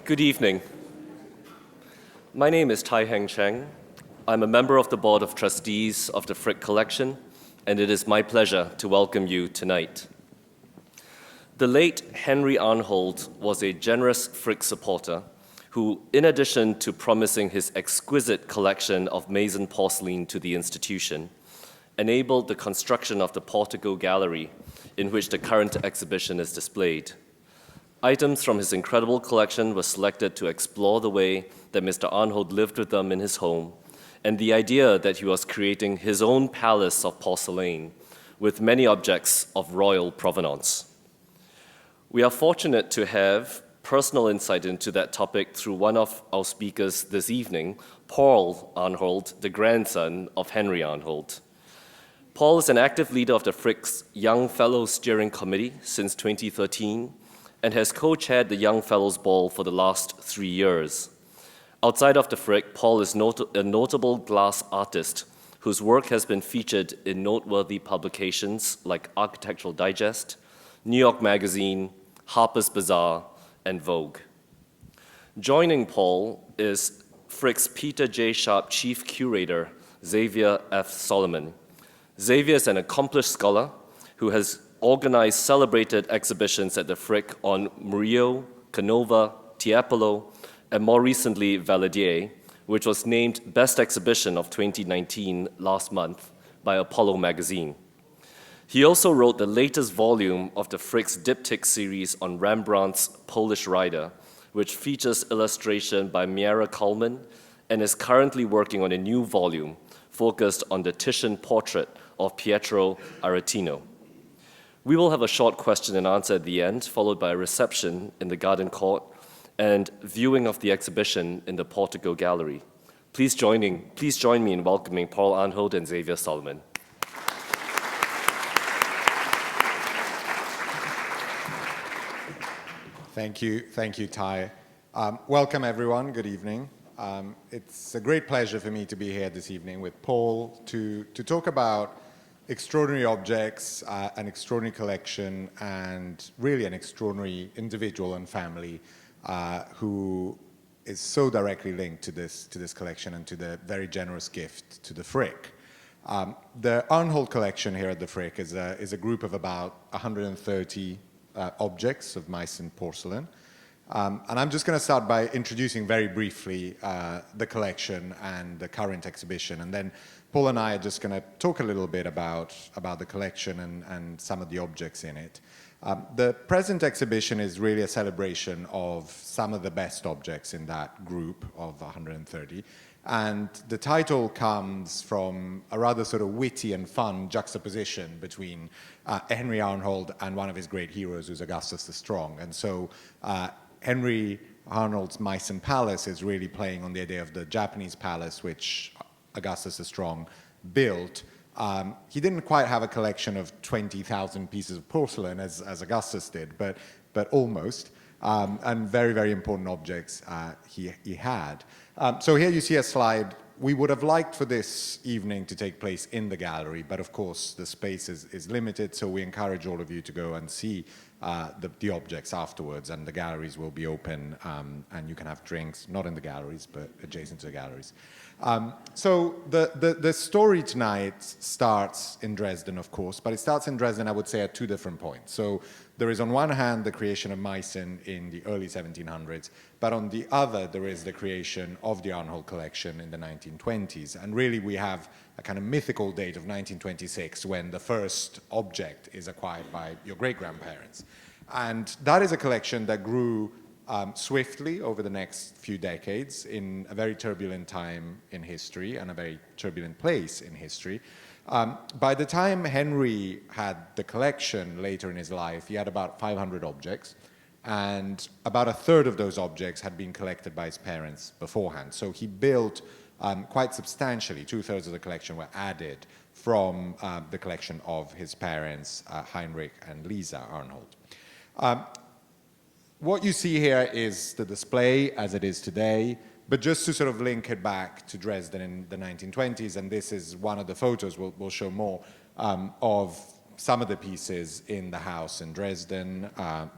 Good evening. My name is Tai Heng Cheng. I'm a member of the Board of Trustees of the Frick Collection, and it is my pleasure to welcome you tonight. The late Henry Arnhold was a generous Frick supporter who, in addition to promising his exquisite collection of Meissen porcelain to the institution, enabled the construction of the Portico Gallery, in which the current exhibition is displayed. Items from his incredible collection were selected to explore the way that Mr. Arnhold lived with them in his home, and the idea that he was creating his own palace of porcelain with many objects of royal provenance. We are fortunate to have personal insight into that topic through one of our speakers this evening, Paul Arnhold, the grandson of Henry Arnhold. Paul is an active leader of the Frick's Young Fellows Steering Committee since 2013, and has co-chaired the Young Fellows Ball for the last 3 years. Outside of the Frick, Paul is a notable glass artist whose work has been featured in noteworthy publications like Architectural Digest, New York Magazine, Harper's Bazaar, and Vogue. Joining Paul is Frick's Peter J. Sharp Chief Curator, Xavier F. Salomon. Xavier is an accomplished scholar who has organized celebrated exhibitions at the Frick on Murillo, Canova, Tiepolo, and more recently, Valadier, which was named Best Exhibition of 2019 last month by Apollo magazine. He also wrote the latest volume of the Frick's diptych series on Rembrandt's Polish Rider, which features illustration by Miera Coleman, and is currently working on a new volume focused on the Titian portrait of Pietro Aretino. We will have a short question and answer at the end, followed by a reception in the Garden Court and viewing of the exhibition in the Portico Gallery. Please join me in welcoming Paul Arnhold and Xavier Salomon. Thank you, Tai. Welcome everyone, good evening. It's a great pleasure for me to be here this evening with Paul to talk about extraordinary objects, an extraordinary collection, and really an extraordinary individual and family who is so directly linked to this collection and to the very generous gift to the Frick. The Arnhold collection here at the Frick is a group of about 130 objects of Meissen porcelain. And I'm just going to start by introducing very briefly the collection and the current exhibition, and then Paul and I are just going to talk a little bit about the collection and some of the objects in it. The present exhibition is really a celebration of some of the best objects in that group of 130, and the title comes from a rather sort of witty and fun juxtaposition between Henry Arnhold and one of his great heroes, who's Augustus the Strong. And so Henry Arnold's Meissen Palace is really playing on the idea of the Japanese palace, which Augustus the Strong built. He didn't quite have a collection of 20,000 pieces of porcelain as Augustus did, but almost, and very, very important objects he had. So here you see a slide. We would have liked for this evening to take place in the gallery, but of course the space is limited, so we encourage all of you to go and see the objects afterwards, and the galleries will be open, and you can have drinks, not in the galleries, but adjacent to the galleries. So the story tonight starts in Dresden, of course, but it starts in Dresden, I would say, at two different points. So there is on one hand the creation of Meissen in the early 1700s, but on the other there is the creation of the Arnhold collection in the 1920s. And really we have a kind of mythical date of 1926 when the first object is acquired by your great-grandparents. And that is a collection that grew swiftly over the next few decades in a very turbulent time in history and a very turbulent place in history. By the time Henry had the collection later in his life, he had about 500 objects, and about a third of those objects had been collected by his parents beforehand. So he built quite substantially. 2/3 of the collection were added from the collection of his parents, Heinrich and Lisa Arnhold. What you see here is the display as it is today, but just to sort of link it back to Dresden in the 1920s, and this is one of the photos, we'll show more, of some of the pieces in the house in Dresden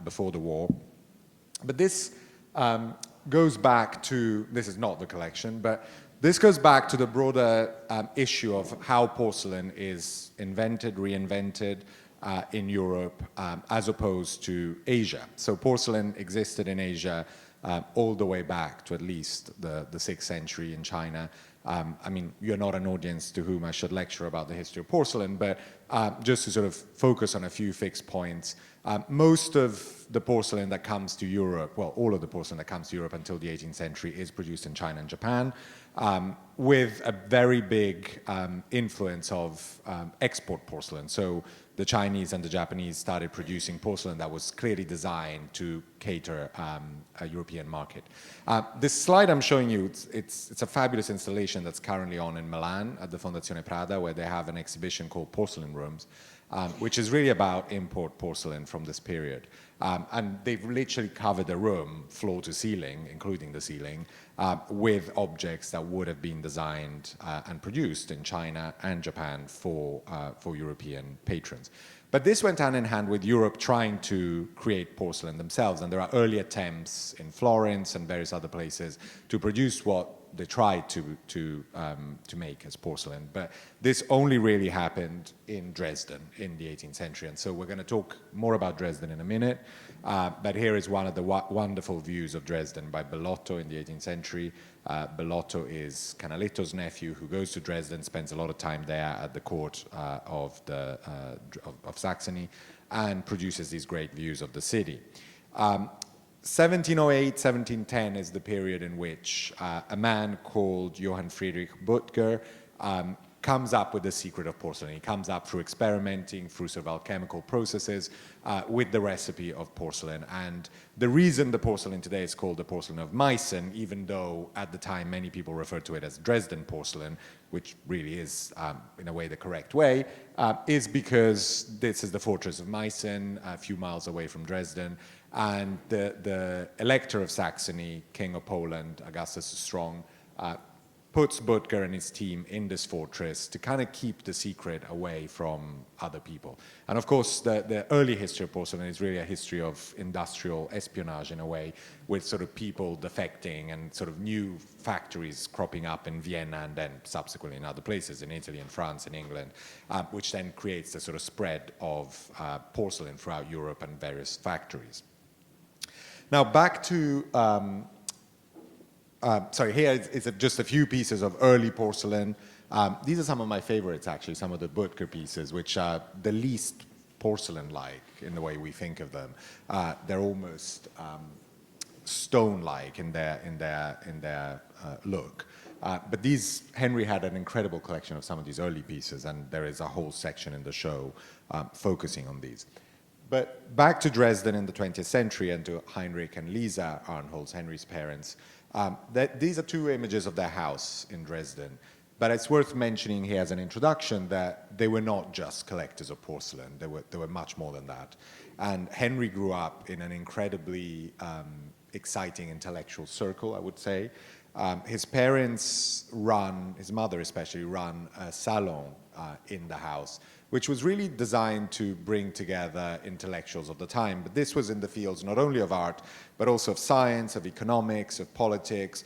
before the war. But this goes back to, this is not the collection, but this goes back to the broader issue of how porcelain is invented, reinvented in Europe as opposed to Asia. So porcelain existed in Asia all the way back to at least the 6th century in China. I mean, you're not an audience to whom I should lecture about the history of porcelain, but just to sort of focus on a few fixed points, most of the porcelain that comes to Europe, well, all of the porcelain that comes to Europe until the 18th century is produced in China and Japan, with a very big influence of export porcelain. So the Chinese and the Japanese started producing porcelain that was clearly designed to cater a European market. This slide I'm showing you, it's a fabulous installation that's currently on in Milan at the Fondazione Prada, where they have an exhibition called Porcelain Rooms, which is really about import porcelain from this period. And they've literally covered the room, floor to ceiling, including the ceiling, with objects that would have been designed and produced in China and Japan for European patrons. But this went hand in hand with Europe trying to create porcelain themselves, and there are early attempts in Florence and various other places to produce what they tried to make as porcelain. But this only really happened in Dresden in the 18th century. And so we're going to talk more about Dresden in a minute. But here is one of the wonderful views of Dresden by Bellotto in the 18th century. Bellotto is Canaletto's nephew who goes to Dresden, spends a lot of time there at the court of Saxony, and produces these great views of the city. 1708, 1710 is the period in which a man called Johann Friedrich Böttger comes up with the secret of porcelain. He comes up through experimenting, through sort of alchemical processes with the recipe of porcelain. And the reason the porcelain today is called the porcelain of Meissen, even though at the time many people referred to it as Dresden porcelain, which really is, in a way, the correct way, is because this is the fortress of Meissen, a few miles away from Dresden. And the Elector of Saxony, King of Poland, Augustus the Strong, puts Böttger and his team in this fortress to kind of keep the secret away from other people. And of course, the early history of porcelain is really a history of industrial espionage in a way, with sort of people defecting and sort of new factories cropping up in Vienna and then subsequently in other places, in Italy and France and England, which then creates the sort of spread of porcelain throughout Europe and various factories. Now back to, here is just a few pieces of early porcelain. These are some of my favorites, actually, some of the Böttger pieces, which are the least porcelain-like in the way we think of them. They're almost stone-like in their look. But Henry had an incredible collection of some of these early pieces, and there is a whole section in the show focusing on these. But back to Dresden in the 20th century and to Heinrich and Lisa Arnhold, Henry's parents. These are two images of their house in Dresden. But it's worth mentioning here as an introduction that they were not just collectors of porcelain. They were much more than that. And Henry grew up in an incredibly exciting intellectual circle, I would say. His parents his mother especially, ran a salon in the house, which was really designed to bring together intellectuals of the time. But this was in the fields not only of art, but also of science, of economics, of politics.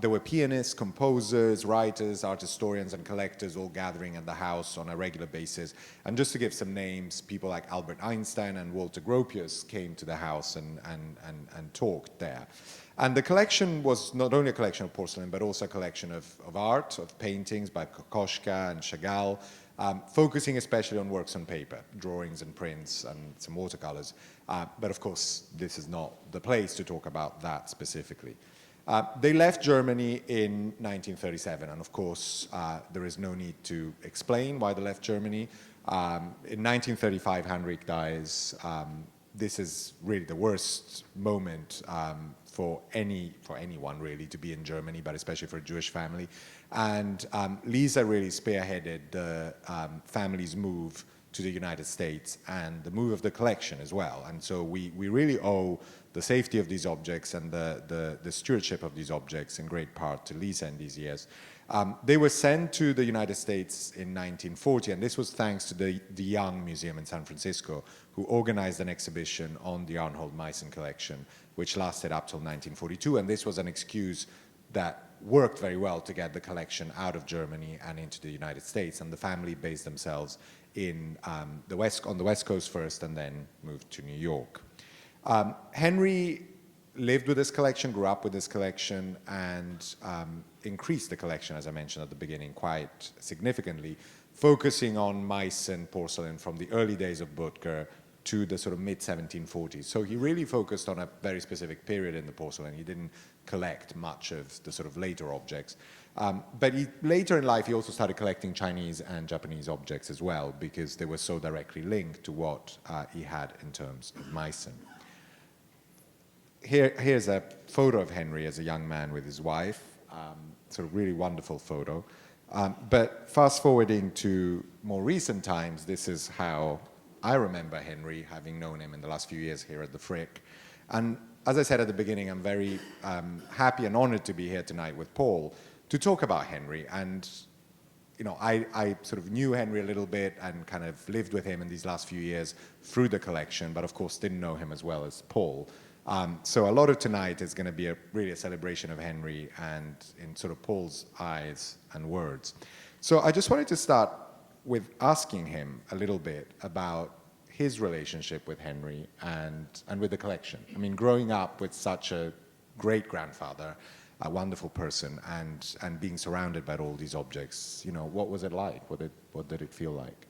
There were pianists, composers, writers, art historians, and collectors all gathering at the house on a regular basis. And just to give some names, people like Albert Einstein and Walter Gropius came to the house and talked there. And the collection was not only a collection of porcelain, but also a collection of art, of paintings by Kokoschka and Chagall, focusing especially on works on paper, drawings and prints and some watercolors. But of course, this is not the place to talk about that specifically. They left Germany in 1937, and of course, there is no need to explain why they left Germany. In 1935, Heinrich dies. This is really the worst moment for anyone really to be in Germany, but especially for a Jewish family. And Lisa really spearheaded the family's move to the United States and the move of the collection as well. And so we really owe the safety of these objects and the stewardship of these objects in great part to Lisa in these years. They were sent to the United States in 1940, and this was thanks to the Young Museum in San Francisco, who organized an exhibition on the Arnhold Meissen collection, which lasted up till 1942. And this was an excuse that worked very well to get the collection out of Germany and into the United States. And the family based themselves in on the West Coast first, and then moved to New York. Henry lived with this collection, grew up with this collection, and increased the collection, as I mentioned at the beginning, quite significantly, focusing on Meissen porcelain from the early days of Böttger to the sort of mid-1740s. So he really focused on a very specific period in the porcelain. He didn't collect much of the sort of later objects. But later in life, he also started collecting Chinese and Japanese objects as well, because they were so directly linked to what he had in terms of Meissen. Here's a photo of Henry as a young man with his wife, sort of really wonderful photo. But fast forwarding to more recent times, this is how I remember Henry, having known him in the last few years here at the Frick. And as I said at the beginning, I'm very happy and honored to be here tonight with Paul to talk about Henry. And you know, I sort of knew Henry a little bit and kind of lived with him in these last few years through the collection, but of course didn't know him as well as Paul. So a lot of tonight is going to be really a celebration of Henry and in sort of Paul's eyes and words. So I just wanted to start with asking him a little bit about his relationship with Henry and with the collection. I mean, growing up with such a great grandfather, a wonderful person, and being surrounded by all these objects, you know, what was it like? What did it feel like?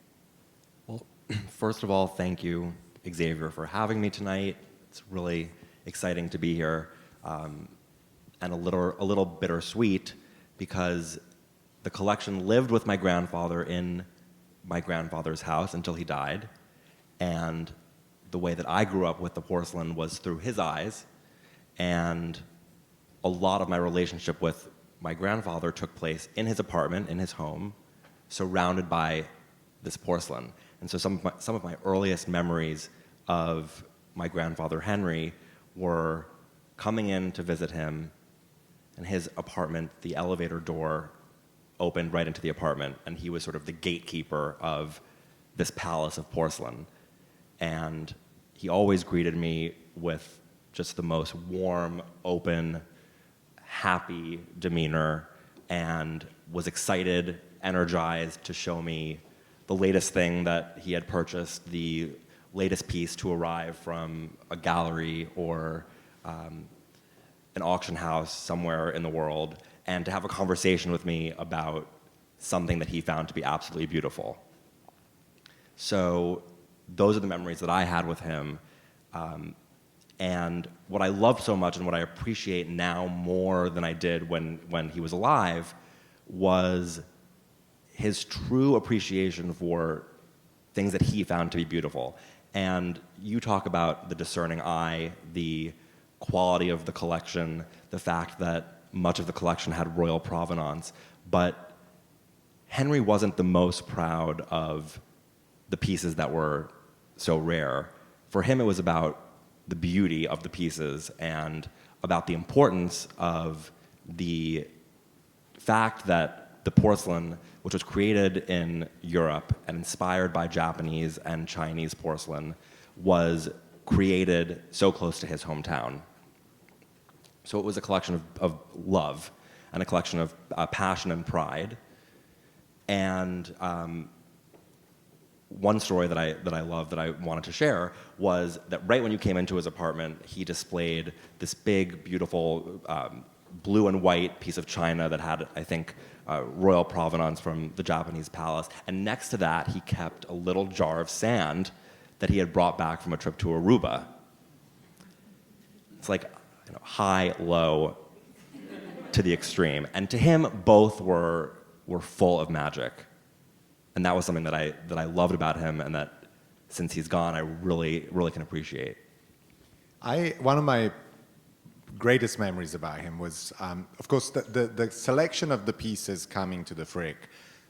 Well, first of all, thank you, Xavier, for having me tonight. It's really exciting to be here, and a little bittersweet, because the collection lived with my grandfather in my grandfather's house until he died, and the way that I grew up with the porcelain was through his eyes, and a lot of my relationship with my grandfather took place in his apartment, in his home, surrounded by this porcelain. And so some of my earliest memories of my grandfather Henry were coming in to visit him, and his apartment, the elevator door opened right into the apartment, and he was sort of the gatekeeper of this palace of porcelain. And he always greeted me with just the most warm, open, happy demeanor, and was excited, energized to show me the latest thing that he had purchased, the latest piece to arrive from a gallery or an auction house somewhere in the world, and to have a conversation with me about something that he found to be absolutely beautiful. So those are the memories that I had with him. And what I love so much and what I appreciate now more than I did when he was alive was his true appreciation for things that he found to be beautiful. And you talk about the discerning eye, the quality of the collection, the fact that much of the collection had royal provenance, but Henry wasn't the most proud of the pieces that were so rare. For him, it was about the beauty of the pieces and about the importance of the fact that the porcelain, which was created in Europe and inspired by Japanese and Chinese porcelain, was created so close to his hometown. So it was a collection of love and a collection of passion and pride. And one story that I love that I wanted to share was that right when you came into his apartment, he displayed this big, beautiful blue and white piece of china that had, I think, royal provenance from the Japanese palace. And next to that, he kept a little jar of sand that he had brought back from a trip to Aruba. It's like, you know, high, low to the extreme. And to him, both were full of magic. And that was something that I loved about him, and that since he's gone, I really, really can appreciate. One of my greatest memories about him was, of course, the selection of the pieces coming to the Frick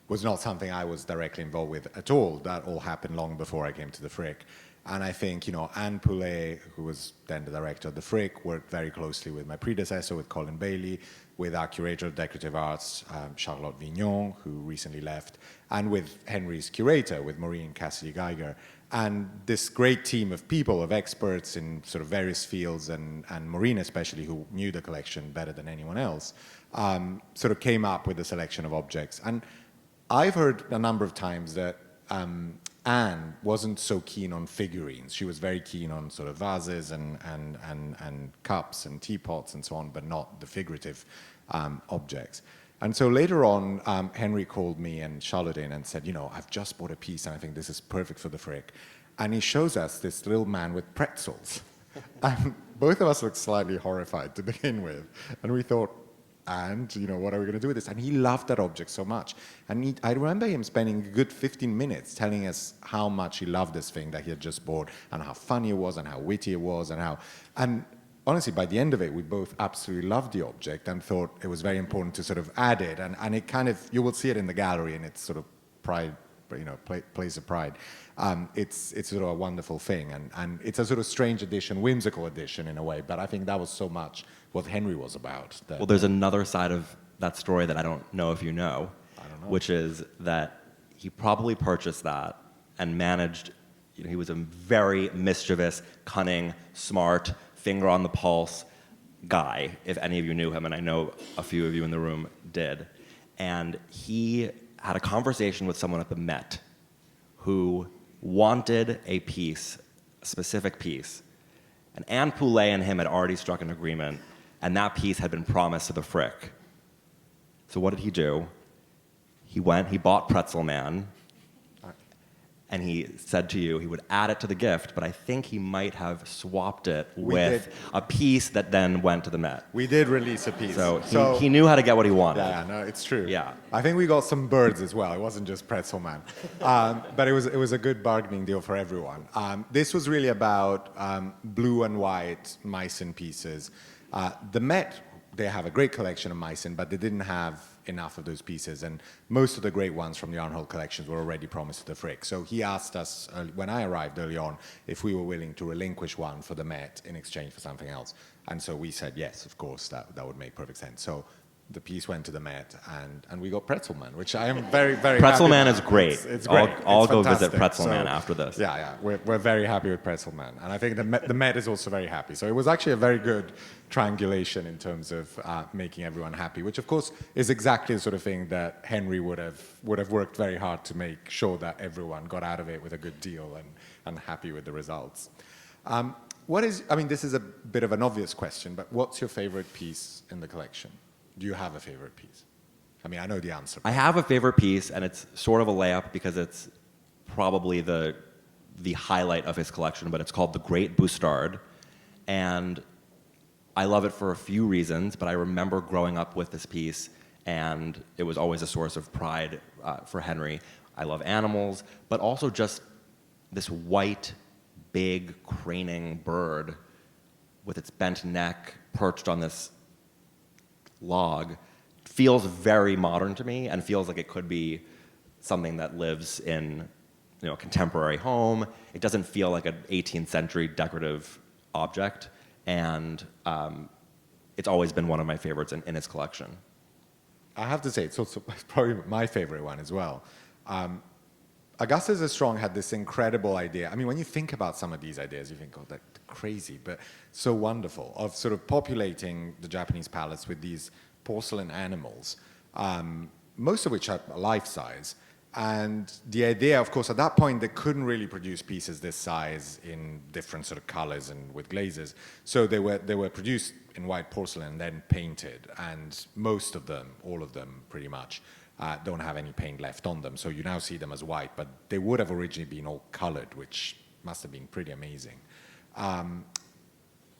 was not something I was directly involved with at all. That all happened long before I came to the Frick. And I think, Anne Poulet, who was then the director of the Frick, worked very closely with my predecessor, with Colin Bailey, with our curator of decorative arts, Charlotte Vignon, who recently left, and with Henry's curator, with Maureen Cassidy Geiger. And this great team of people, of experts in sort of various fields, and Maureen especially, who knew the collection better than anyone else, sort of came up with a selection of objects. And I've heard a number of times that Anne wasn't so keen on figurines. She was very keen on sort of vases and cups and teapots and so on, but not the figurative objects. And so later on, Henry called me and Charlotte in and said, I've just bought a piece and I think this is perfect for the Frick. And he shows us this little man with pretzels. And both of us looked slightly horrified to begin with. And we thought, and, what are we going to do with this? And he loved that object so much. And I remember him spending a good 15 minutes telling us how much he loved this thing that he had just bought, and how funny it was, and how witty it was, and honestly, by the end of it, we both absolutely loved the object and thought it was very important to sort of add it. And it kind of, you will see it in the gallery, and it's sort of pride, place of pride. It's sort of a wonderful thing. And it's a sort of strange addition, whimsical addition in a way, but I think that was so much what Henry was about. Well, there's another side of that story that I don't know if you know, which is that he probably purchased that and managed, he was a very mischievous, cunning, smart, finger on the pulse guy, if any of you knew him, and I know a few of you in the room did. And he had a conversation with someone at the Met who wanted a piece, a specific piece. And Anne Poulet and him had already struck an agreement, and that piece had been promised to the Frick. So what did he do? He bought Pretzel Man, and he said to you he would add it to the gift, but I think he might have swapped it with a piece that then went to the Met. We did release a piece. So he knew how to get what he wanted. Yeah, no, it's true. Yeah. I think we got some birds as well. It wasn't just Pretzel Man. But it was a good bargaining deal for everyone. This was really about blue and white Meissen pieces. The Met, they have a great collection of Meissen, but they didn't have enough of those pieces, and most of the great ones from the Arnholt collections were already promised to the Frick. So he asked us, when I arrived early on, if we were willing to relinquish one for the Met in exchange for something else. And so we said, yes, of course, that would make perfect sense. So the piece went to the Met, and we got Pretzel Man, which I am very, very Pretzel happy Man about. is great. It's great. I'll It's go visit fantastic. Pretzel Man after this. Yeah, we're very happy with Pretzel Man, and I think the Met is also very happy. So it was actually a very good triangulation in terms of making everyone happy, which of course is exactly the sort of thing that Henry would have worked very hard to make sure that everyone got out of it with a good deal and happy with the results. This is a bit of an obvious question, but what's your favorite piece in the collection? Do you have a favorite piece? I mean, I know the answer. I have a favorite piece, and it's sort of a layup because it's probably the highlight of his collection, but it's called The Great Bustard. And I love it for a few reasons, but I remember growing up with this piece, and it was always a source of pride for Henry. I love animals, but also just this white, big, craning bird with its bent neck perched on this log feels very modern to me and feels like it could be something that lives in a contemporary home. It doesn't feel like an 18th century decorative object, and it's always been one of my favorites in his collection. I have to say, it's also probably my favorite one as well. Augustus Strong had this incredible idea. I mean, when you think about some of these ideas, you think, oh, that's crazy, but so wonderful, of sort of populating the Japanese palace with these porcelain animals, most of which are life-size. And the idea, of course, at that point, they couldn't really produce pieces this size in different sort of colors and with glazes. So they were produced in white porcelain and then painted. And most of them, all of them pretty much, don't have any paint left on them. So you now see them as white, but they would have originally been all colored, which must have been pretty amazing.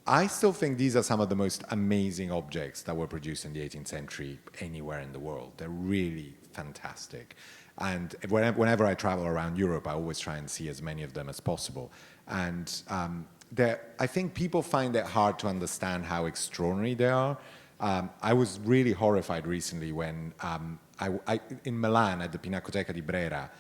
I still think these are some of the most amazing objects that were produced in the 18th century anywhere in the world. They're really fantastic. And whenever I travel around Europe, I always try and see as many of them as possible. And I think people find it hard to understand how extraordinary they are. I was really horrified recently when in Milan at the Pinacoteca di Brera,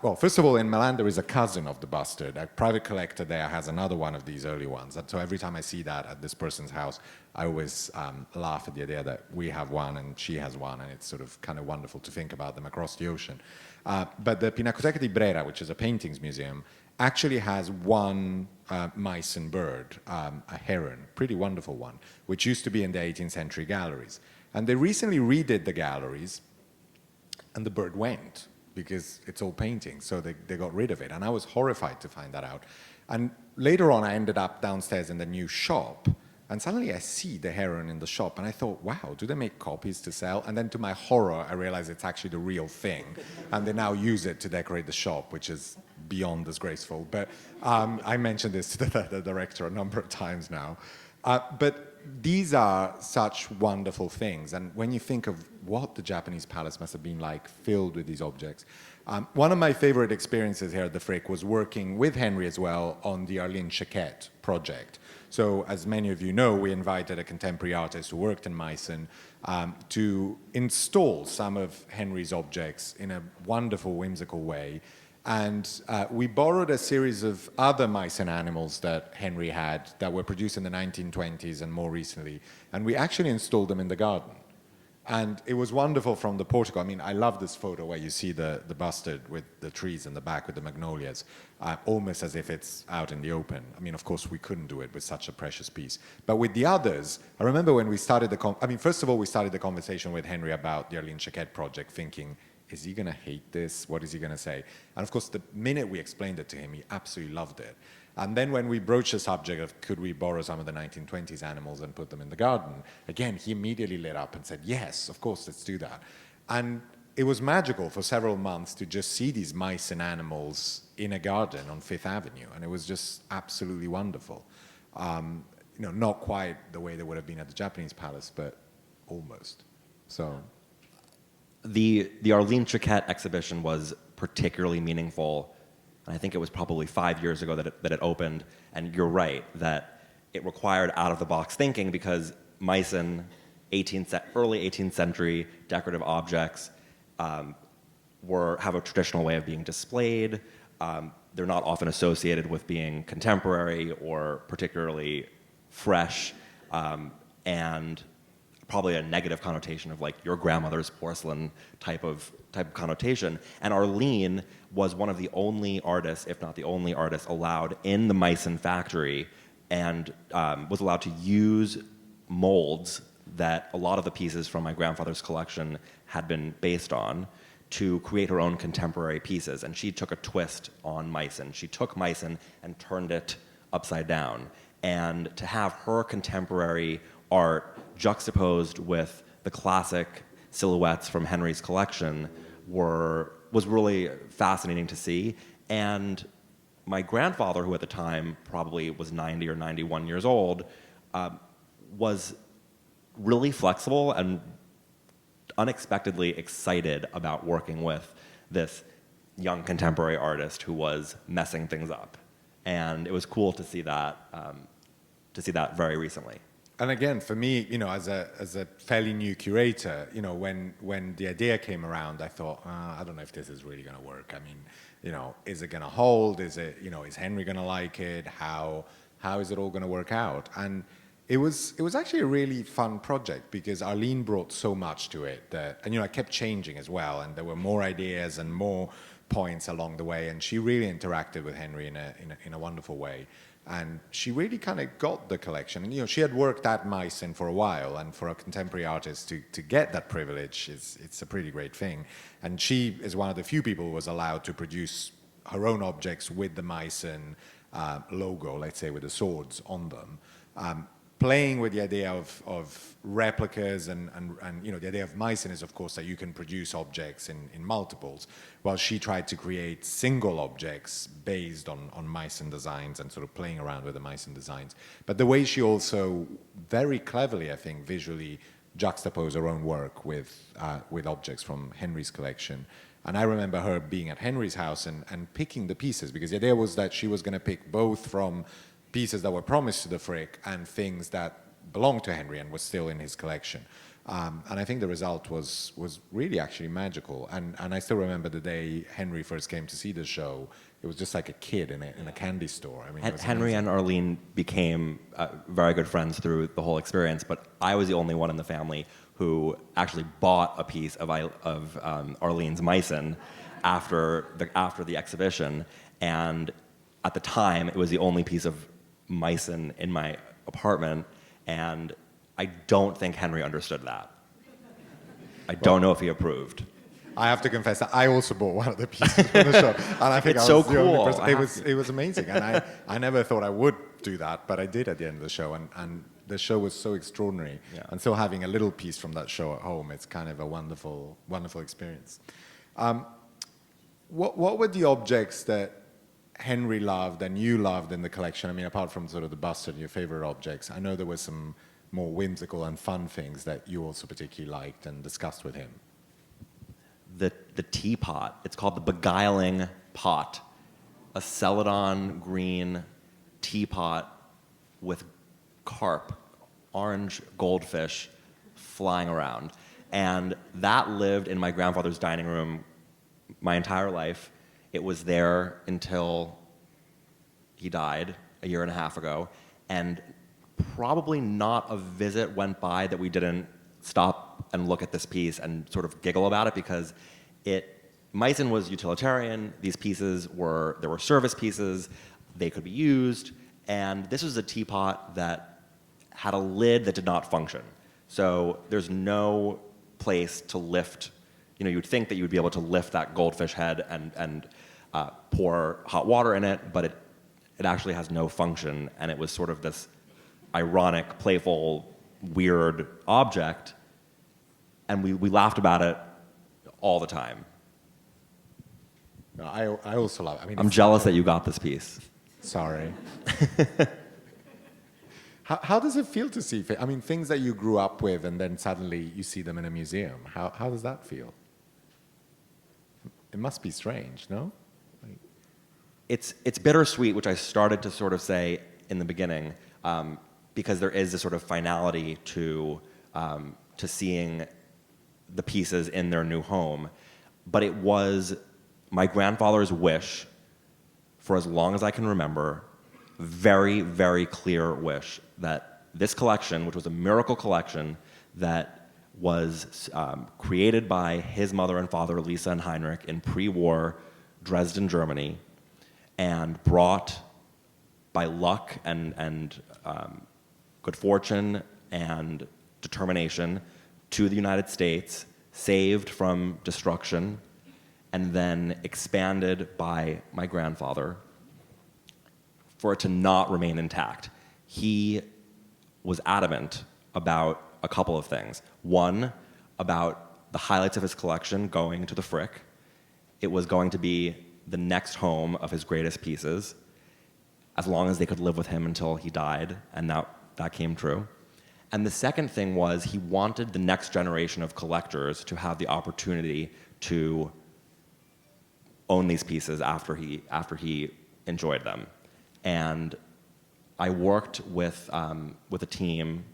Well, first of all, in Milan, there is a cousin of the bustard. A private collector there has another one of these early ones. And so every time I see that at this person's house, I always laugh at the idea that we have one and she has one, and it's sort of kind of wonderful to think about them across the ocean. But the Pinacoteca di Brera, which is a paintings museum, actually has one Meissen bird, a heron, pretty wonderful one, which used to be in the 18th century galleries. And they recently redid the galleries, and the bird went, because it's all painting, so they got rid of it. And I was horrified to find that out. And later on, I ended up downstairs in the new shop, and suddenly I see the heron in the shop, and I thought, wow, do they make copies to sell? And then to my horror, I realized it's actually the real thing, and they now use it to decorate the shop, which is beyond disgraceful. But I mentioned this to the director a number of times now. But these are such wonderful things. And when you think of what the Japanese palace must have been like, filled with these objects. One of my favorite experiences here at the Frick was working with Henry as well on the Arlene Chaquette project. So as many of you know, we invited a contemporary artist who worked in Meissen to install some of Henry's objects in a wonderful, whimsical way. And we borrowed a series of other Meissen animals that Henry had that were produced in the 1920s and more recently. And we actually installed them in the garden. And it was wonderful from the portico. I mean, I love this photo where you see the bustard with the trees in the back with the magnolias, almost as if it's out in the open. I mean, of course, we couldn't do it with such a precious piece. But with the others, I remember when we started first of all, we started the conversation with Henry about the Arlene Chaquette project, thinking, is he going to hate this? What is he going to say? And of course, the minute we explained it to him, he absolutely loved it. And then when we broached the subject of could we borrow some of the 1920s animals and put them in the garden, again, he immediately lit up and said, yes, of course, let's do that. And it was magical for several months to just see these mice and animals in a garden on Fifth Avenue. And it was just absolutely wonderful. Not quite the way they would have been at the Japanese palace, but almost. So. The Arlene Chaquette exhibition was particularly meaningful. I think it was probably 5 years ago that it opened, and you're right that it required out-of-the-box thinking because Meissen, early 18th century decorative objects have a traditional way of being displayed. They're not often associated with being contemporary or particularly fresh, and probably a negative connotation of like your grandmother's porcelain type of connotation. And Arlene was one of the only artists, if not the only artist, allowed in the Meissen factory and was allowed to use molds that a lot of the pieces from my grandfather's collection had been based on to create her own contemporary pieces. And she took a twist on Meissen. She took Meissen and turned it upside down. And to have her contemporary art juxtaposed with the classic silhouettes from Henry's collection was really fascinating to see. And my grandfather, who at the time probably was 90 or 91 years old, was really flexible and unexpectedly excited about working with this young contemporary artist who was messing things up. And it was cool to see that very recently. And again, for me, as a fairly new curator, when the idea came around, I thought, I don't know if this is really going to work. I mean, is it going to hold? Is Henry going to like it? How is it all going to work out? And it was actually a really fun project because Arlene brought so much to it and I kept changing as well, and there were more ideas and more points along the way, and she really interacted with Henry in a wonderful way. And she really kind of got the collection. And she had worked at Meissen for a while, and for a contemporary artist to get that privilege, it's a pretty great thing. And she is one of the few people who was allowed to produce her own objects with the Meissen logo, let's say with the swords on them. Playing with the idea of replicas and the idea of Meissen is, of course, that you can produce objects in multiples, while she tried to create single objects based on Meissen designs and sort of playing around with the Meissen designs. But the way she also very cleverly, I think, visually juxtaposed her own work with objects from Henry's collection. And I remember her being at Henry's house and picking the pieces, because the idea was that she was going to pick both from pieces that were promised to the Frick and things that belonged to Henry and were still in his collection. And I think the result was really actually magical. And I still remember the day Henry first came to see the show. It was just like a kid in a candy store. I mean, it was Henry amazing. and Arlene became very good friends through the whole experience, but I was the only one in the family who actually bought a piece of Arlene's Meissen after the exhibition. And at the time, it was the only piece of Meissen in my apartment, and I don't think Henry understood that. I don't know if he approved. I have to confess that I also bought one of the pieces from the show, and I think It's I was so the only cool. person. It was amazing, and I never thought I would do that, but I did at the end of the show, and the show was so extraordinary. Yeah. And so having a little piece from that show at home, it's kind of a wonderful, wonderful experience. What were the objects that Henry loved and you loved in the collection? I mean, apart from sort of the bust and your favorite objects, I know there were some more whimsical and fun things that you also particularly liked and discussed with him. The teapot, it's called the Beguiling Pot, a celadon green teapot with carp, orange goldfish flying around. And that lived in my grandfather's dining room my entire life. It was there until he died a year and a half ago, and probably not a visit went by that we didn't stop and look at this piece and sort of giggle about it, because Meissen was utilitarian. These pieces were service pieces. They could be used, and this was a teapot that had a lid that did not function. So there's no place to lift. You know, you'd think that you would be able to lift that goldfish head and pour hot water in it, but it actually has no function, and it was sort of this ironic, playful, weird object, and we laughed about it all the time. No, I also love it. I mean, I'm jealous that you got this piece. Sorry. How does it feel to see? I mean, things that you grew up with and then suddenly you see them in a museum. How does that feel? It must be strange, no? It's bittersweet, which I started to sort of say in the beginning, because there is this sort of finality to seeing the pieces in their new home. But it was my grandfather's wish, for as long as I can remember, very, very clear wish, that this collection, which was a miracle collection that was created by his mother and father, Lisa and Heinrich, in pre-war Dresden, Germany, and brought by luck and good fortune and determination to the United States, saved from destruction, and then expanded by my grandfather, for it to not remain intact. He was adamant about a couple of things. One, about the highlights of his collection going to the Frick. It was going to be the next home of his greatest pieces, as long as they could live with him until he died, and that came true. And the second thing was he wanted the next generation of collectors to have the opportunity to own these pieces after he enjoyed them. And I worked with a team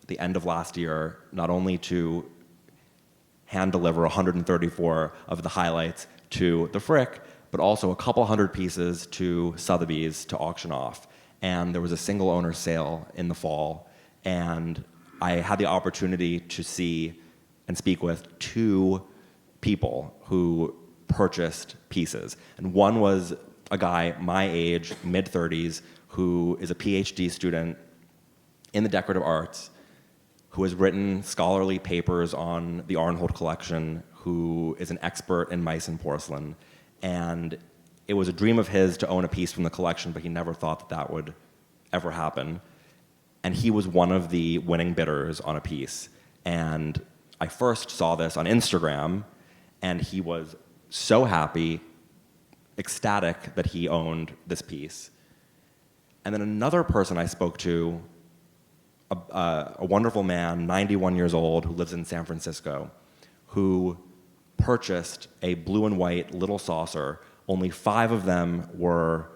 at the end of last year, not only to hand deliver 134 of the highlights to the Frick, but also a couple hundred pieces to Sotheby's to auction off. And there was a single owner sale in the fall, and I had the opportunity to see and speak with two people who purchased pieces. And one was a guy my age, mid-30s, who is a PhD student in the decorative arts, who has written scholarly papers on the Arnholt collection, who is an expert in Meissen porcelain. And it was a dream of his to own a piece from the collection, but he never thought that would ever happen. And he was one of the winning bidders on a piece. And I first saw this on Instagram, and he was so happy, ecstatic that he owned this piece. And then another person I spoke to, a wonderful man, 91 years old, who lives in San Francisco, who purchased a blue and white little saucer. Only 5 of them were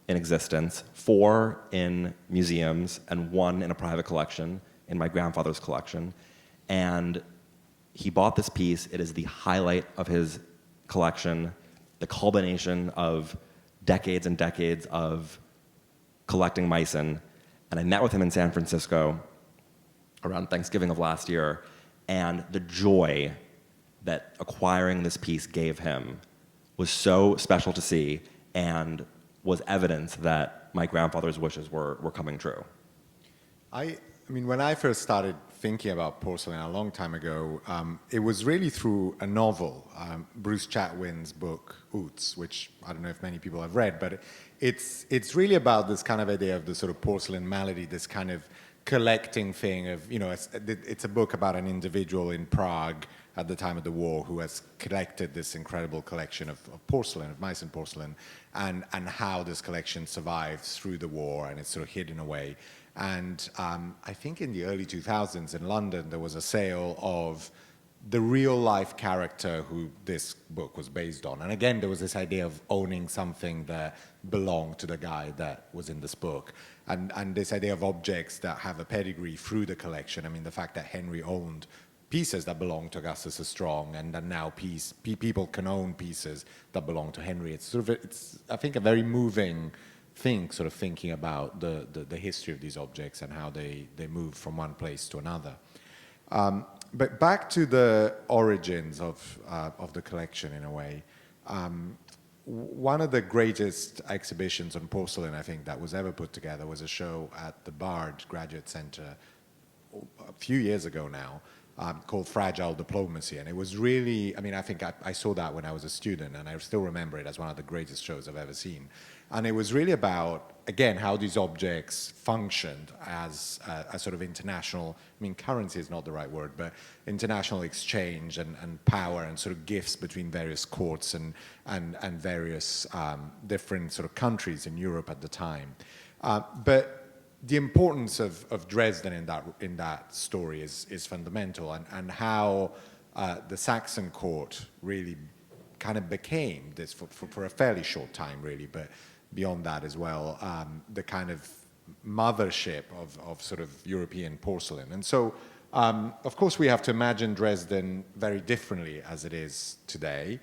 in existence, 4 in museums, and 1 in a private collection, in my grandfather's collection. And he bought this piece. It is the highlight of his collection, the culmination of decades and decades of collecting Meissen. And I met with him in San Francisco around Thanksgiving of last year, and the joy that acquiring this piece gave him was so special to see and was evidence that my grandfather's wishes were coming true. I mean, when I first started thinking about porcelain a long time ago, it was really through a novel, Bruce Chatwin's book, Oots, which I don't know if many people have read, but it's really about this kind of idea of the sort of porcelain malady, this kind of collecting thing of, you know, it's a book about an individual in Prague at the time of the war who has collected this incredible collection of porcelain, of Meissen porcelain, and how this collection survives through the war and it's sort of hidden away. And I think in the early 2000s in London, there was a sale of the real-life character who this book was based on. And again, there was this idea of owning something that belonged to the guy that was in this book. And this idea of objects that have a pedigree through the collection. I mean, the fact that Henry owned pieces that belonged to Augustus the Strong, and that now people can own pieces that belong to Henry. It's sort of, it's, I think, a very moving thing, sort of thinking about the history of these objects and how they move from one place to another. But back to the origins of the collection, in a way. One of the greatest exhibitions on porcelain, I think, that was ever put together was a show at the Bard Graduate Center a few years ago now, called Fragile Diplomacy. And it was really, I mean, I think I saw that when I was a student, and I still remember it as one of the greatest shows I've ever seen. And it was really about, again, how these objects functioned as a sort of international, I mean, currency is not the right word, but international exchange and power and sort of gifts between various courts and various different sort of countries in Europe at the time. But the importance of Dresden in that story is fundamental, and how the Saxon court really kind of became this for a fairly short time, really, but beyond that as well, the kind of mothership of sort of European porcelain. And so, of course, we have to imagine Dresden very differently as it is today.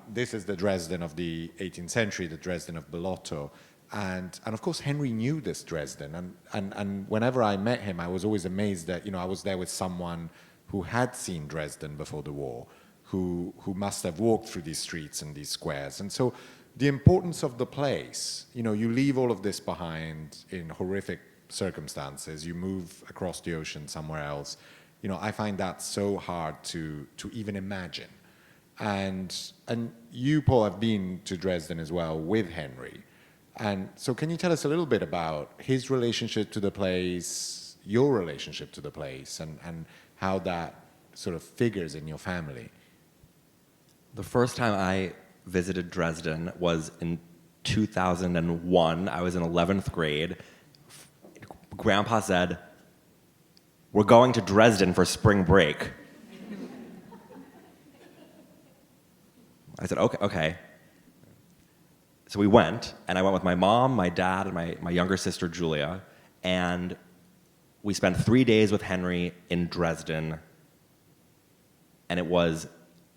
This is the Dresden of the 18th century, the Dresden of Bellotto. And of course, Henry knew this Dresden. And whenever I met him, I was always amazed that, you know, I was there with someone who had seen Dresden before the war, who must have walked through these streets and these squares. And so the importance of the place, you know, you leave all of this behind in horrific circumstances, you move across the ocean somewhere else. You know, I find that so hard to even imagine. And you, Paul, have been to Dresden as well with Henry. And so can you tell us a little bit about his relationship to the place, your relationship to the place, and how that sort of figures in your family? The first time I visited Dresden was in 2001. I was in 11th grade. Grandpa said, "We're going to Dresden for spring break." I said, okay. So we went, and I went with my mom, my dad, and my younger sister, Julia, and we spent 3 days with Henry in Dresden, and it was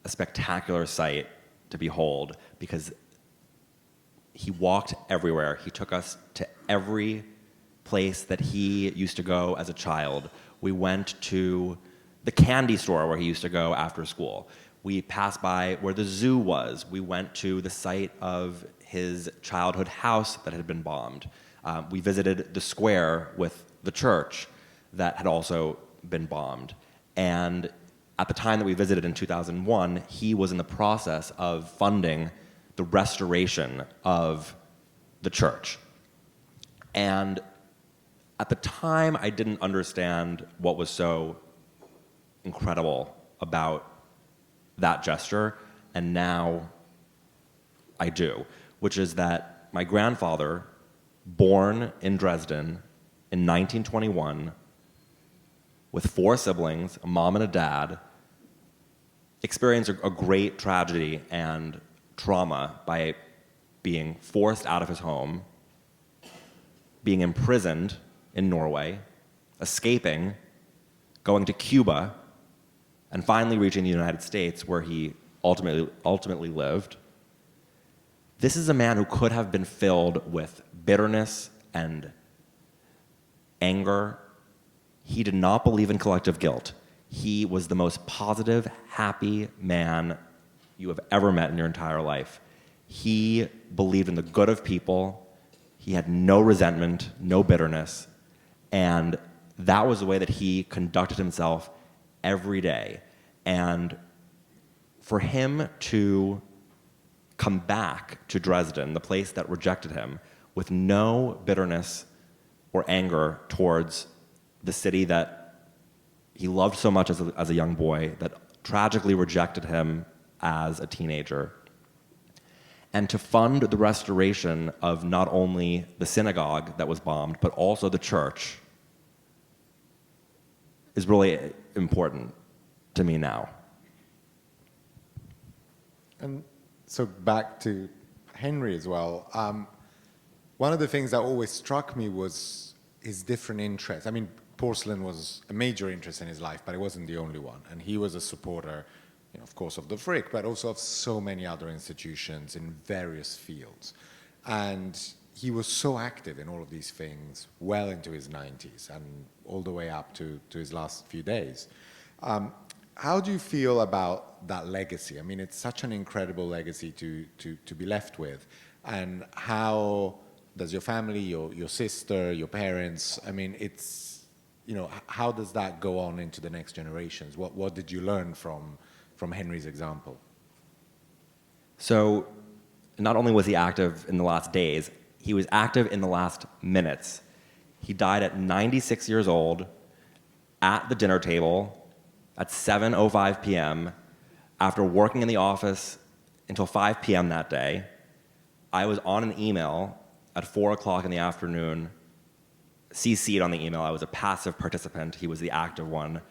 a spectacular sight to behold, because he walked everywhere. He took us to every place that he used to go as a child. We went to the candy store where he used to go after school. We passed by where the zoo was. We went to the site of his childhood house that had been bombed. We visited the square with the church that had also been bombed. And at the time that we visited in 2001, he was in the process of funding the restoration of the church. And at the time, I didn't understand what was so incredible about that gesture, and now I do, which is that my grandfather, born in Dresden in 1921, with 4 siblings, a mom and a dad, experienced a great tragedy and trauma by being forced out of his home, being imprisoned in Norway, escaping, going to Cuba, and finally reaching the United States, where he ultimately lived. This is a man who could have been filled with bitterness and anger. He did not believe in collective guilt. He was the most positive, happy man you have ever met in your entire life. He believed in the good of people. He had no resentment, no bitterness, and that was the way that he conducted himself every day. And for him to come back to Dresden, the place that rejected him, with no bitterness or anger towards the city that he loved so much as a young boy, that tragically rejected him as a teenager, and to fund the restoration of not only the synagogue that was bombed, but also the church, is really important to me now. And so back to Henry as well. One of the things that always struck me was his different interests. I mean, porcelain was a major interest in his life, but it wasn't the only one. And he was a supporter, of course, of the Frick, but also of so many other institutions in various fields. And he was so active in all of these things well into his 90s and all the way up to his last few days. How do you feel about that legacy? I mean, it's such an incredible legacy to be left with. And how does your family, your sister, your parents, I mean, it's, how does that go on into the next generations? What did you learn from Henry's example? So not only was he active in the last days, he was active in the last minutes. He died at 96 years old at the dinner table at 7:05 p.m. after working in the office until 5 p.m. that day. I was on an email at 4 o'clock in the afternoon, CC'd on the email. I was a passive participant. He was the active one.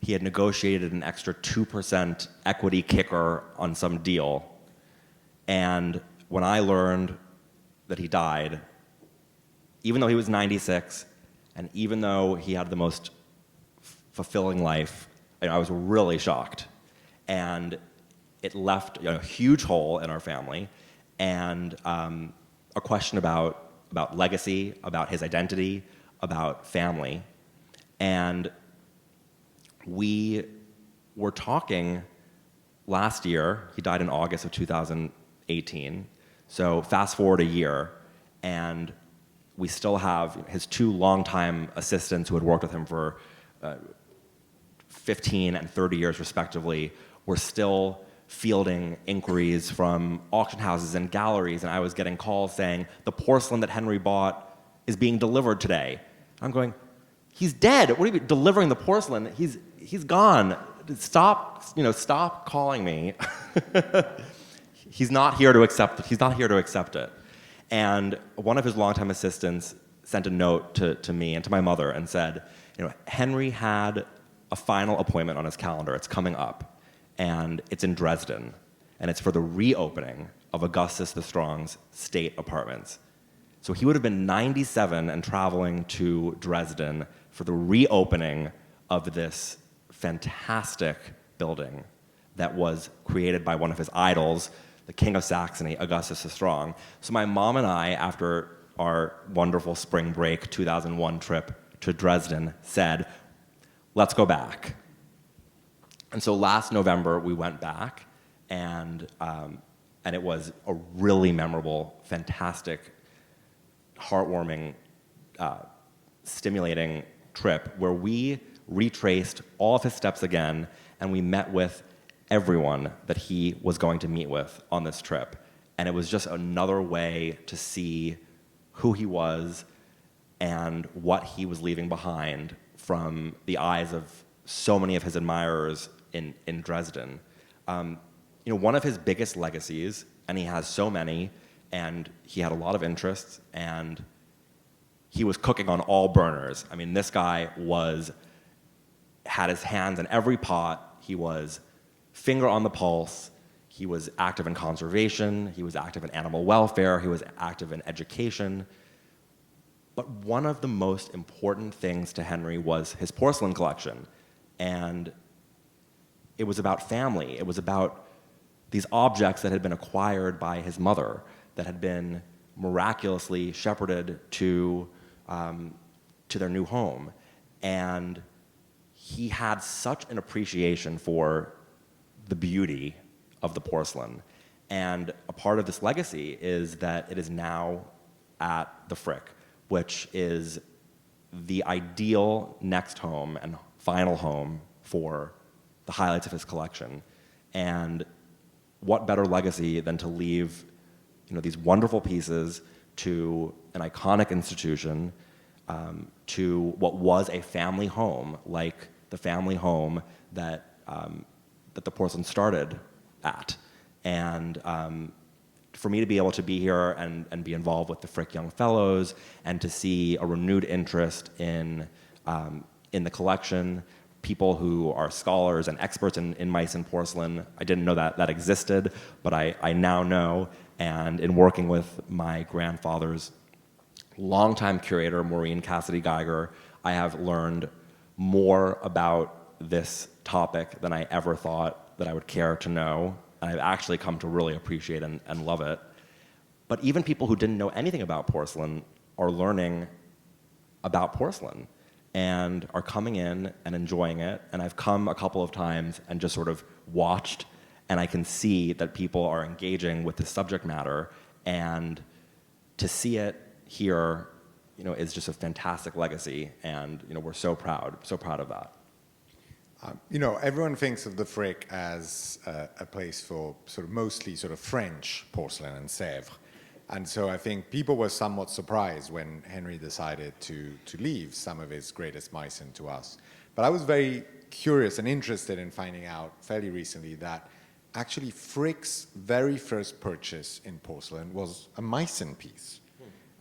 He had negotiated an extra 2% equity kicker on some deal. And when I learned that he died, even though he was 96, and even though he had the most fulfilling life, I was really shocked. And it left a huge hole in our family, and a question about legacy, about his identity, about family. And we were talking last year. He died in August of 2018. So fast forward a year, and we still have his two longtime assistants who had worked with him for 15 and 30 years respectively, were still fielding inquiries from auction houses and galleries, and I was getting calls saying, the porcelain that Henry bought is being delivered today. I'm going, he's dead. What are you delivering the porcelain? He's gone. Stop calling me. He's not here to accept it. He's not here to accept it. And one of his longtime assistants sent a note to me and to my mother and said, Henry had a final appointment on his calendar. It's coming up, and it's in Dresden, and it's for the reopening of Augustus the Strong's state apartments. So he would have been 97 and traveling to Dresden for the reopening of this fantastic building that was created by one of his idols, the King of Saxony, Augustus the Strong. So my mom and I, after our wonderful spring break 2001 trip to Dresden, said, let's go back. And so last November, we went back, and it was a really memorable, fantastic, heartwarming, stimulating trip where we retraced all of his steps again, and we met with everyone that he was going to meet with on this trip. And it was just another way to see who he was and what he was leaving behind from the eyes of so many of his admirers in Dresden. One of his biggest legacies, and he has so many, and he had a lot of interests, and he was cooking on all burners. I mean, this guy had his hands in every pot. He was finger on the pulse. He was active in conservation. He was active in animal welfare. He was active in education. But one of the most important things to Henry was his porcelain collection. And it was about family. It was about these objects that had been acquired by his mother, that had been miraculously shepherded to their new home. And he had such an appreciation for the beauty of the porcelain. And a part of this legacy is that it is now at the Frick, which is the ideal next home and final home for the highlights of his collection. And what better legacy than to leave, these wonderful pieces to an iconic institution, to what was a family home, like the family home that the porcelain started at. And for me to be able to be here and be involved with the Frick Young Fellows, and to see a renewed interest in the collection, people who are scholars and experts in Meissen porcelain. I didn't know that existed, but I now know. And in working with my grandfather's longtime curator, Maureen Cassidy Geiger, I have learned more about this topic than I ever thought that I would care to know. And I've actually come to really appreciate and love it. But even people who didn't know anything about porcelain are learning about porcelain and are coming in and enjoying it. And I've come a couple of times and just sort of watched, and I can see that people are engaging with the subject matter. And to see it here, is just a fantastic legacy. And we're so proud of that. Everyone thinks of the Frick as a place for mostly French porcelain and Sèvres. And so I think people were somewhat surprised when Henry decided to leave some of his greatest Meissen to us. But I was very curious and interested in finding out fairly recently that actually Frick's very first purchase in porcelain was a Meissen piece.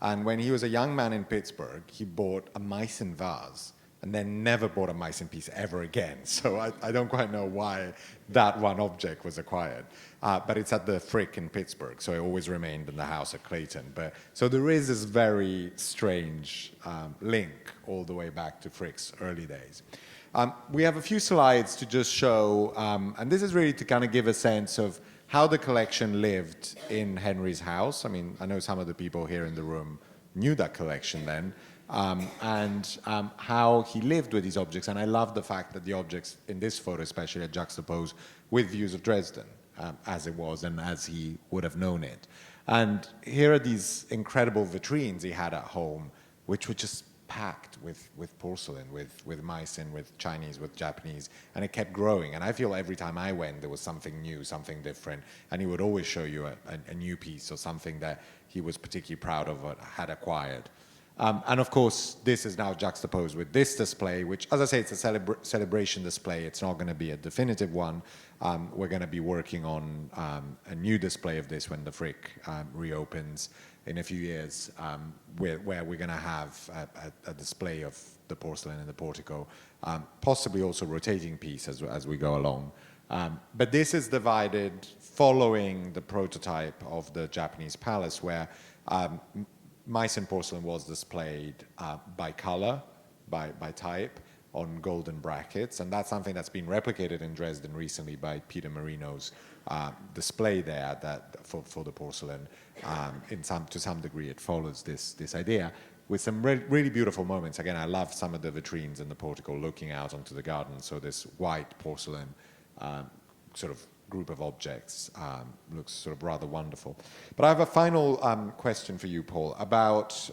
And when he was a young man in Pittsburgh, he bought a Meissen vase and then never bought a Meissen piece ever again. So I don't quite know why that one object was acquired. But it's at the Frick in Pittsburgh, so it always remained in the house at Clayton. So there is this very strange link all the way back to Frick's early days. We have a few slides to just show, and this is really to kind of give a sense of how the collection lived in Henry's house. I mean, I know some of the people here in the room knew that collection then. And how he lived with these objects. And I love the fact that the objects in this photo especially are juxtaposed with views of Dresden, as it was and as he would have known it. And here are these incredible vitrines he had at home, which were just packed with porcelain, with Meissen, with Chinese, with Japanese, and it kept growing. And I feel every time I went, there was something new, something different, and he would always show you a new piece or something that he was particularly proud of or had acquired. And of course, this is now juxtaposed with this display, which, as I say, it's a celebration display. It's not going to be a definitive one. We're going to be working on a new display of this when the Frick reopens in a few years, where we're going to have a display of the porcelain in the portico, possibly also rotating piece as we go along. But this is divided following the prototype of the Japanese palace, where Meissen porcelain was displayed by color, by type, on golden brackets, and that's something that's been replicated in Dresden recently by Peter Marino's display there for the porcelain. To some degree, it follows this idea with some really beautiful moments. Again, I love some of the vitrines in the portico looking out onto the garden. So this white porcelain sort of group of objects looks sort of rather wonderful. But I have a final question for you, Paul, about,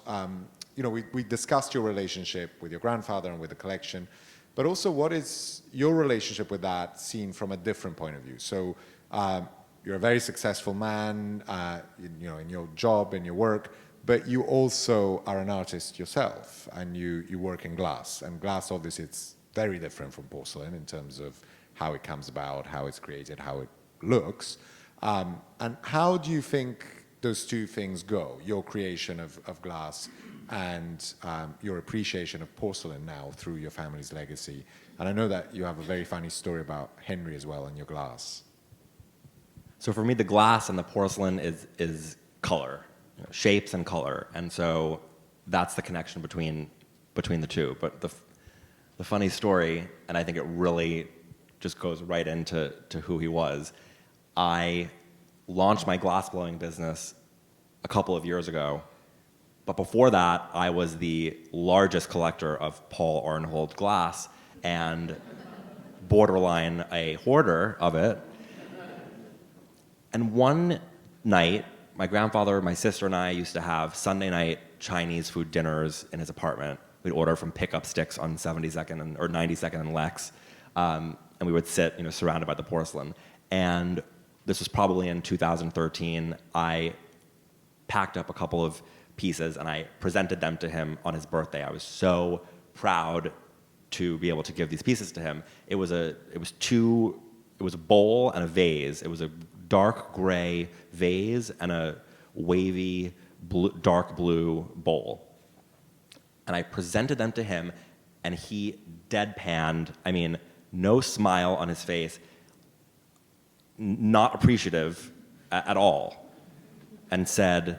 we discussed your relationship with your grandfather and with the collection, but also what is your relationship with that seen from a different point of view? So you're a very successful man, in your job, in your work, but you also are an artist yourself, and you work in glass. And glass, obviously, it's very different from porcelain in terms of how it comes about, how it's created, how it looks. And how do you think those two things go, your creation of glass and your appreciation of porcelain now through your family's legacy? And I know that you have a very funny story about Henry as well and your glass. So for me, the glass and the porcelain is color, shapes and color. And so that's the connection between the two. But the funny story, and I think it really just goes right into who he was. I launched my glass blowing business a couple of years ago, but before that, I was the largest collector of Paul Arnhold glass and borderline a hoarder of it. And one night, my grandfather, my sister, and I used to have Sunday night Chinese food dinners in his apartment. We'd order from pickup sticks on 72nd or 92nd and Lex, and we would sit, surrounded by the porcelain. And this was probably in 2013. I packed up a couple of pieces and I presented them to him on his birthday. I was so proud to be able to give these pieces to him. It was a bowl and a vase. It was a dark gray vase and a wavy dark blue bowl. And I presented them to him, and he deadpanned, no smile on his face, not appreciative at all, and said,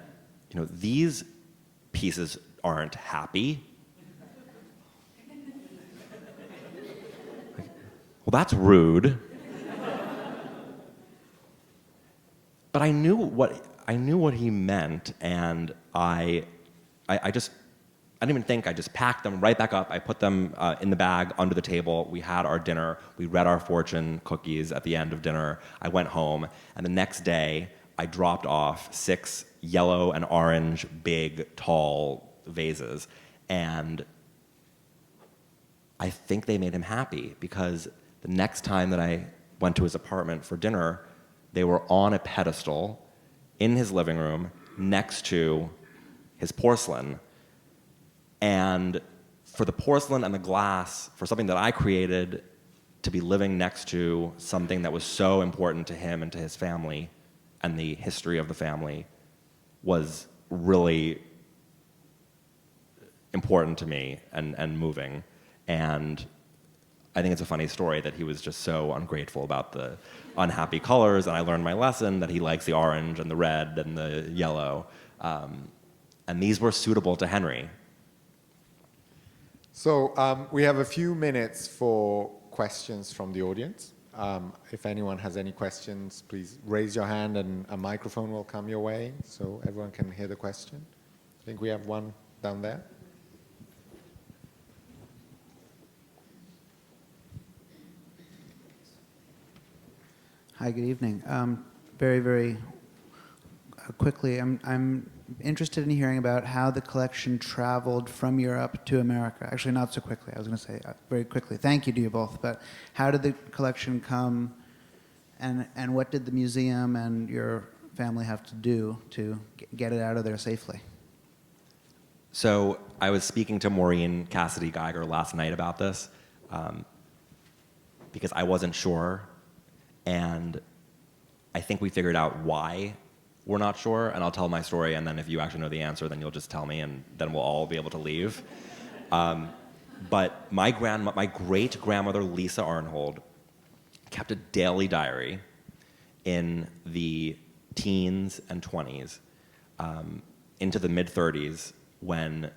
these pieces aren't happy. Well, that's rude. But I knew what he meant, and I didn't even think. I just packed them right back up. I put them in the bag under the table. We had our dinner. We read our fortune cookies at the end of dinner. I went home, and the next day, I dropped off 6 yellow and orange, big, tall vases, and I think they made him happy, because the next time that I went to his apartment for dinner, they were on a pedestal in his living room next to his porcelain. And for the porcelain and the glass, for something that I created to be living next to something that was so important to him and to his family and the history of the family, was really important to me and moving. And I think it's a funny story that he was just so ungrateful about the unhappy colors, and I learned my lesson that he likes the orange and the red and the yellow. And these were suitable to Henry. So we have a few minutes for questions from the audience. If anyone has any questions, please raise your hand and a microphone will come your way so everyone can hear the question. I think we have one down there. Hi, good evening. Very quickly, I'm interested in hearing about how the collection traveled from Europe to America. Actually, not so quickly. I was going to say very quickly. Thank you to you both. But how did the collection come, and what did the museum and your family have to do to get it out of there safely? So I was speaking to Maureen Cassidy Geiger last night about this, because I wasn't sure. And I think we figured out why we're not sure, and I'll tell my story, and then if you actually know the answer, then you'll just tell me, and then we'll all be able to leave. But my great-grandmother, Lisa Arnhold, kept a daily diary in the teens and 20s, into the mid-30s, when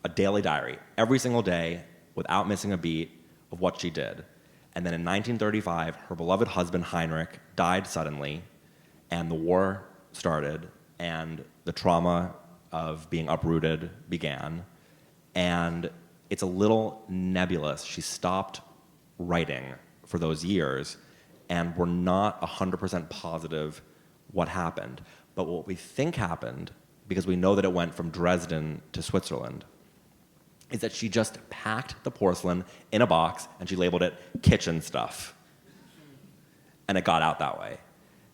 a daily diary, every single day, without missing a beat, of what she did. And then in 1935, her beloved husband, Heinrich, died suddenly, and the war started, and the trauma of being uprooted began. And it's a little nebulous. She stopped writing for those years, and we're not 100% positive what happened. But what we think happened, because we know that it went from Dresden to Switzerland, is that she just packed the porcelain in a box and she labeled it kitchen stuff. And it got out that way.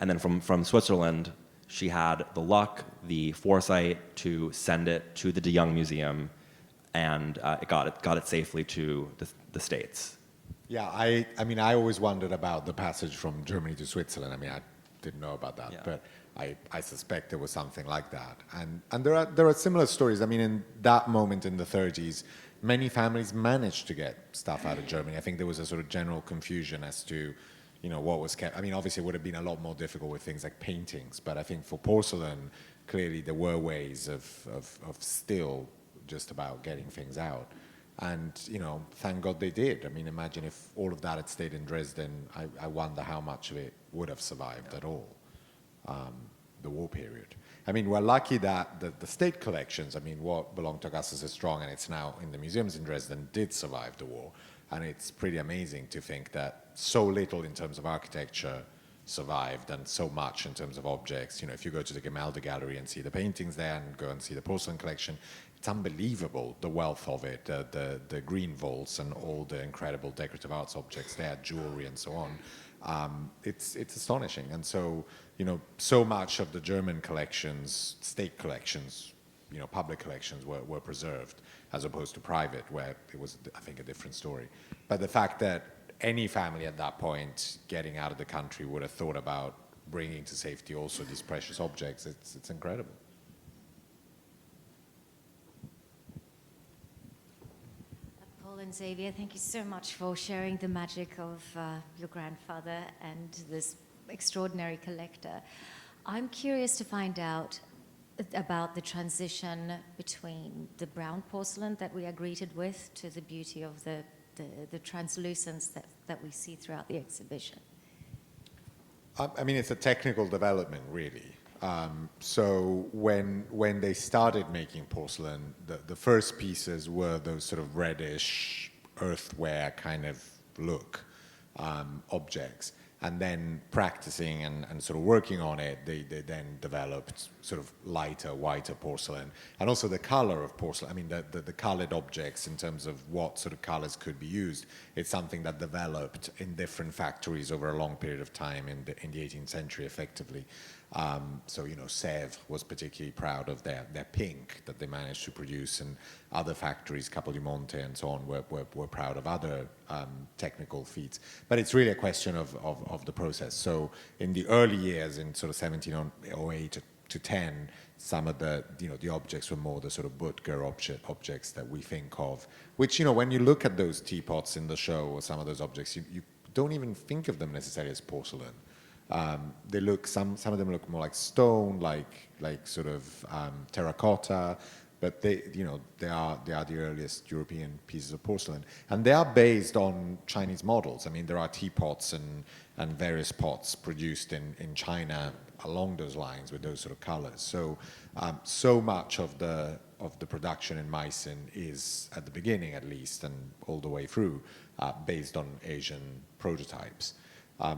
And then from Switzerland, she had the luck, the foresight to send it to the De Young Museum, and it got it safely to the States. Yeah, I always wondered about the passage from Germany to Switzerland. I didn't know about that, yeah. But I suspect there was something like that. And there are similar stories. In that moment in the 30s, many families managed to get stuff out of Germany. I think there was a sort of general confusion as to, what was kept. Obviously it would have been a lot more difficult with things like paintings, but I think for porcelain, clearly there were ways of still just about getting things out. And, thank God they did. I mean, imagine if all of that had stayed in Dresden, I wonder how much of it would have survived at all, the war period. I mean, we're lucky that the state collections, I mean, what belonged to Augustus is strong, and it's now in the museums in Dresden, did survive the war. And it's pretty amazing to think that so little in terms of architecture survived and so much in terms of objects. If you go to the Gemäldegalerie Gallery and see the paintings there and go and see the porcelain collection, it's unbelievable, the wealth of it, the green vaults and all the incredible decorative arts objects there, jewelry and so on. It's astonishing. And so, so much of the German collections, state collections, public collections were preserved as opposed to private, where it was, I think, a different story. But the fact that any family at that point getting out of the country would have thought about bringing to safety also these precious objects, it's incredible. Paul and Xavier, thank you so much for sharing the magic of your grandfather and this extraordinary collector. I'm curious to find out about the transition between the brown porcelain that we are greeted with to the beauty of the translucence that we see throughout the exhibition. I mean, it's a technical development, really. So when they started making porcelain, the first pieces were those sort of reddish earthware kind of look objects. And then practicing and sort of working on it, they then developed sort of lighter, whiter porcelain. And also the color of porcelain, I mean, the colored objects in terms of what sort of colors could be used, it's something that developed in different factories over a long period of time in the 18th century, effectively. So, Sèvres was particularly proud of their pink that they managed to produce, and other factories, Capodimonte and so on, were proud of other technical feats. But it's really a question of the process. So in the early years, in sort of 1708 to 10, some of the objects were more the sort of Butger objects that we think of, which, when you look at those teapots in the show or some of those objects, you don't even think of them necessarily as porcelain. They look, some of them look more like stone, like sort of terracotta, but they are the earliest European pieces of porcelain, and they are based on Chinese models. I mean, there are teapots and various pots produced in China along those lines with those sort of colors. So, so much of the production in Meissen is, at the beginning at least, and all the way through, based on Asian prototypes.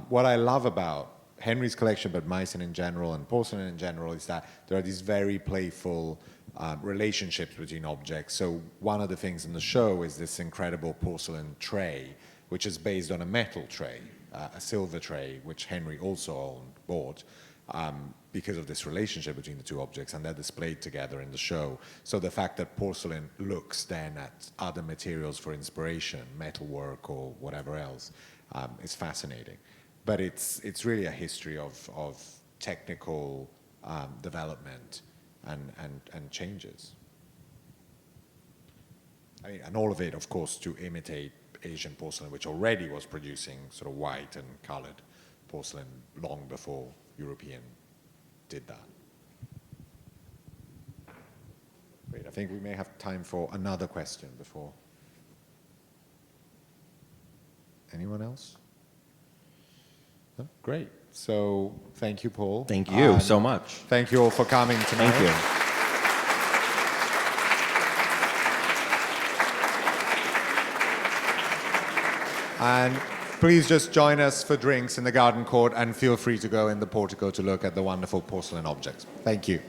What I love about Henry's collection, but Meissen in general and porcelain in general, is that there are these very playful relationships between objects. So one of the things in the show is this incredible porcelain tray, which is based on a metal tray, a silver tray, which Henry also bought, because of this relationship between the two objects, and they're displayed together in the show. So the fact that porcelain looks then at other materials for inspiration, metalwork or whatever else, is fascinating. But it's really a history of technical development and changes. I mean, and all of it, of course, to imitate Asian porcelain, which already was producing sort of white and colored porcelain long before European did that. Great, I think we may have time for another question before. Anyone else? No? Great. So thank you, Paul. Thank you so much. Thank you all for coming tonight. Thank you. And please just join us for drinks in the garden court, and feel free to go in the portico to look at the wonderful porcelain objects. Thank you.